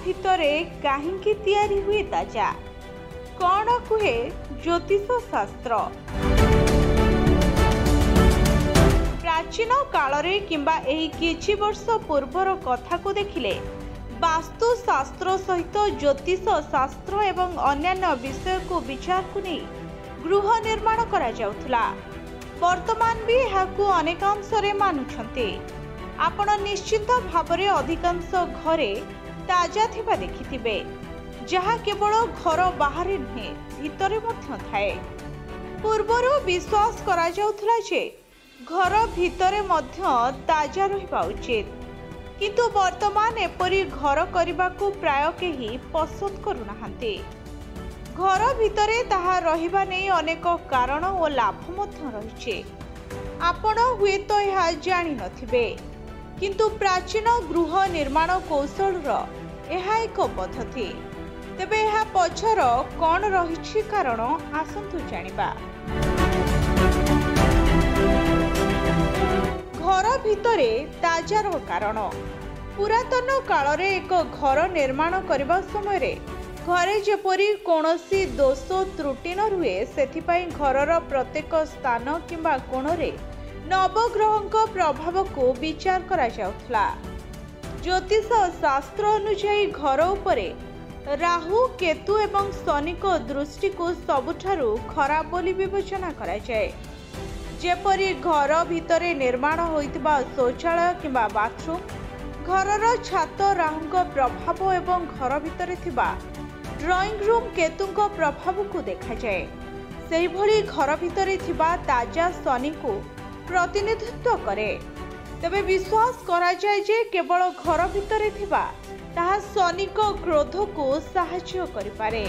भितरे काहिंकी तैयारी हुए ताजा कौन कुहे ज्योतिष शास्त्र। प्राचीन कालरे किंबा एही किछि वर्ष पूर्वर कथा को देखिले वास्तु शास्त्र सहित ज्योतिष शास्त्र एवं अन्यान्य विषय को विचार को नहीं गृह निर्माण करा जाउथला। वर्तमान भी एहाकू अनेकांशरे मानुछन्ते। आपण निश्चित भावरे अधिकांश घरे ताजा थिबा देखिथिबे, जहा केवल घर बाहर नुहे भितरे मध्य थाए। पूर्वरु विश्वास करा जाउथला जे घर भितरे मध्य ताजा रहिबा उचित, किंतु वर्तमान एपरी घर करने को प्राय केही पसंद करुनाहांती। घर भितरे ताहा रहिबा नै अनेक कारण और लाभ मध्य रहिছে। आपण हुए तो यह जानि नथिबे, किंतु प्राचीन गृह निर्माण कौशल यह एक पद्धति। तेबे यह पछर कौन रहिछि कारण आसंतु जानिबा। घर भितरे ताजार कारण। पुरातन काल रे एक घर निर्माण करबा समय रे घरे जेपरी कोनोसी दोष त्रुटि न रुहे सेथिपाई घरर प्रत्येक स्थान किंबा कोणरे नवग्रह प्रभाव को विचार करा जाउथला। ज्योतिष शास्त्र अनुसार घर उपरे राहु केतु एवं शनि को दृष्टि को सबुठारु खराब बोली विवेचना करा जाए। जेपरी घर भितरे निर्माण होइतिबा शौचालय किंबा बाथरूम, घरर छात राहुंक प्रभाव एवं घर भितरे थिबा ड्राइंग रूम केतुंक प्रभाव को देखा जाए। सेही भली घर भितरे थिबा ताजा शनि को प्रतिनिधित्व करे। तबे विश्वास करा जाए जे केवल घर भितरे थिबा ताहा शनि को क्रोध को साहाय्य करि पारे।